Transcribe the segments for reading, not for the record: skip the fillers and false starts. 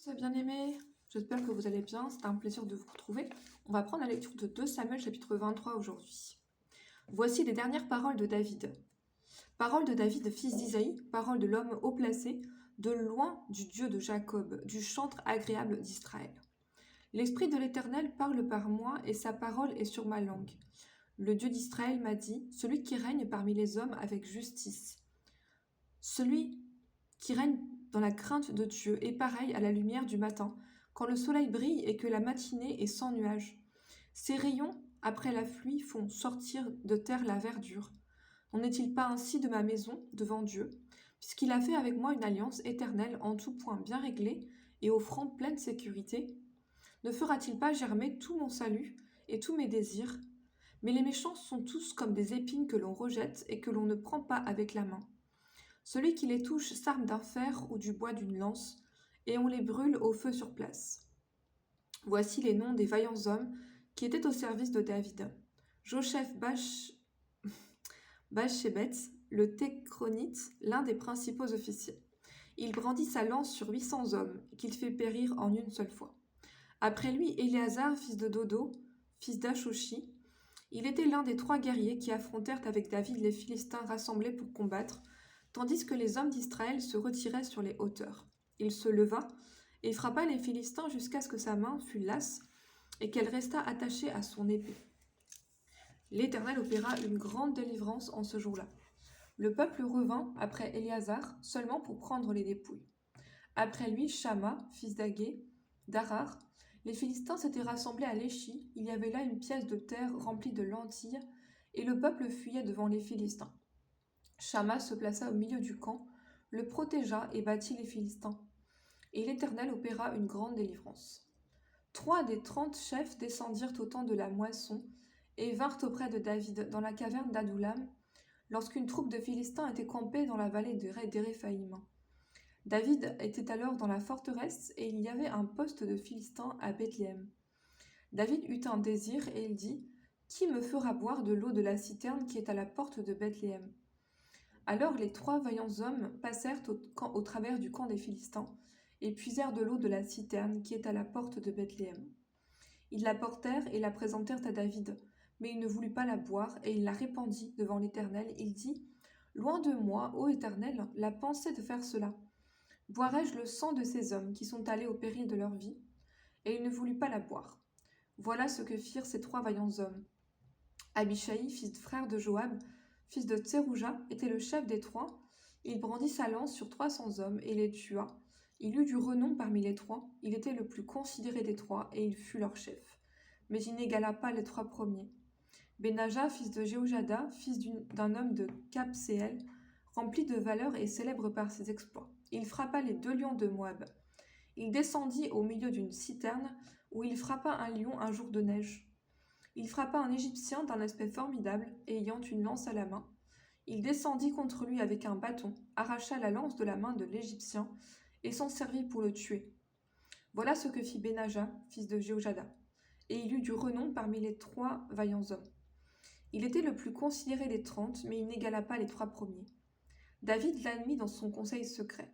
Ça bien aimé, j'espère que vous allez bien, c'est un plaisir de vous retrouver. On va prendre la lecture de 2 Samuel chapitre 23 aujourd'hui. Voici les dernières paroles de David. Paroles de David, fils d'Isaïe, paroles de l'homme haut placé, de loin du Dieu de Jacob, du chantre agréable d'Israël. L'Esprit de l'Éternel parle par moi et sa parole est sur ma langue. Le Dieu d'Israël m'a dit, celui qui règne parmi les hommes avec justice. Celui qui règne dans la crainte de Dieu est pareil à la lumière du matin, quand le soleil brille et que la matinée est sans nuages. Ses rayons, après la pluie, font sortir de terre la verdure. N'en est-il pas ainsi de ma maison devant Dieu, puisqu'il a fait avec moi une alliance éternelle en tout point bien réglée et offrant pleine sécurité? Ne fera-t-il pas germer tout mon salut et tous mes désirs? Mais les méchants sont tous comme des épines que l'on rejette et que l'on ne prend pas avec la main. Celui qui les touche s'arme d'un fer ou du bois d'une lance, et on les brûle au feu sur place. Voici les noms des vaillants hommes qui étaient au service de David. Josheph Bashébeth, le Téchronite, l'un des principaux officiers. Il brandit sa lance sur 800 hommes, qu'il fait périr en une seule fois. Après lui, Éléazar, fils de Dodo, fils d'Ashoshi. Il était l'un des 3 guerriers qui affrontèrent avec David les Philistins rassemblés pour combattre, tandis que les hommes d'Israël se retiraient sur les hauteurs. Il se leva et frappa les Philistins jusqu'à ce que sa main fût lasse et qu'elle restât attachée à son épée. L'Éternel opéra une grande délivrance en ce jour-là. Le peuple revint après Éléazar seulement pour prendre les dépouilles. Après lui, Shama, fils d'Agé, d'Arar. Les Philistins s'étaient rassemblés à Léchi. Il y avait là une pièce de terre remplie de lentilles, et le peuple fuyait devant les Philistins. Shama se plaça au milieu du camp, le protégea et battit les Philistins. Et l'Éternel opéra une grande délivrance. 3 des 30 chefs descendirent au temps de la moisson et vinrent auprès de David dans la caverne d'Adoulam, lorsqu'une troupe de Philistins était campée dans la vallée d'Éréphaïm. David était alors dans la forteresse et il y avait un poste de Philistins à Bethléem. David eut un désir et il dit : Qui me fera boire de l'eau de la citerne qui est à la porte de Bethléem ? Alors les 3 vaillants hommes passèrent au travers du camp des Philistins et puisèrent de l'eau de la citerne qui est à la porte de Bethléem. Ils la portèrent et la présentèrent à David, mais il ne voulut pas la boire et il la répandit devant l'Éternel. Il dit : Loin de moi, ô Éternel, la pensée de faire cela. Boirai-je le sang de ces hommes qui sont allés au péril de leur vie ? Et il ne voulut pas la boire. Voilà ce que firent ces 3 vaillants hommes. Abishai, frère de Joab, fils de Tserouja, était le chef des 3. Il brandit sa lance sur 300 hommes et les tua. Il eut du renom parmi les 3. Il était le plus considéré des 3 et il fut leur chef. Mais il n'égala pas les 3 premiers. Benaja, fils de Jéhojada, fils d'un homme de Capséel, rempli de valeur et célèbre par ses exploits. Il frappa les 2 lions de Moab. Il descendit au milieu d'une citerne où il frappa un lion un jour de neige. Il frappa un Égyptien d'un aspect formidable et ayant une lance à la main. Il descendit contre lui avec un bâton, arracha la lance de la main de l'Égyptien et s'en servit pour le tuer. Voilà ce que fit Benaja, fils de Jéhojada, et il eut du renom parmi les 3 vaillants hommes. Il était le plus considéré des 30, mais il n'égala pas les 3 premiers. David l'admit dans son conseil secret.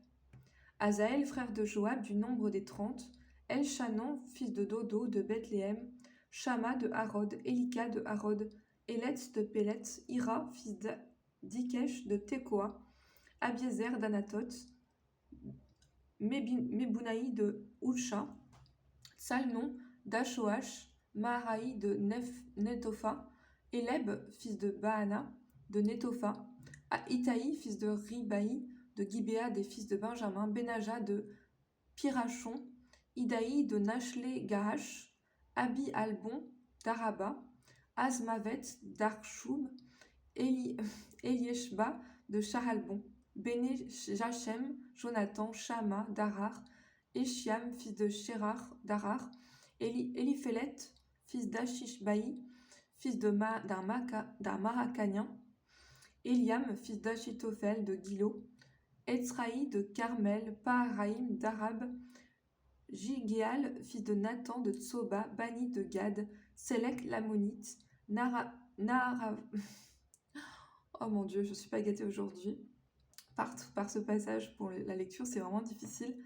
Azaël, frère de Joab, du nombre des 30, Elchanan, fils de Dodo, de Bethléem, Shama de Harod, Élika de Harod, Életz de Péletz, Ira, fils d'Ikesh de Tekoa, Abiezer d'Anatoth, Mebounaï de Ulcha, Salmon d'Ashoach, Maharaï de Netopha, Éleb, fils de Baana, de Netopha, Itaï, fils de Ribaï, de Gibéa des fils de Benjamin, Benaja de Pirachon, Idaï de Nachlé-Gahash, Abi Albon d'Araba, Azmavet d'Archoub, Elieshba de Charalbon, Béné Jachem, Jonathan, Shama d'Arar, Eshiam, fils de Shérar d'Arar, Eliphélet, fils d'Achishbaï, fils d'un Maracanien, Eliam, fils d'Achitophel de Gilo, Etzraï de Carmel, Paharaïm d'Arab, Jigéal, fils de Nathan de Tsoba, Bani de Gad, Sélec l'Ammonite, Oh mon Dieu, je ne suis pas gâtée aujourd'hui par ce passage pour la lecture, c'est vraiment difficile.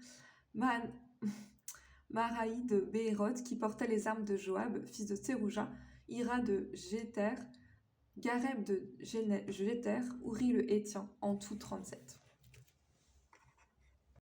Maraï de Béhéroth, qui portait les armes de Joab, fils de Tsérouja, Ira de Jéter, Gareb de Jéter, Ouri le Hétien, en tout 37.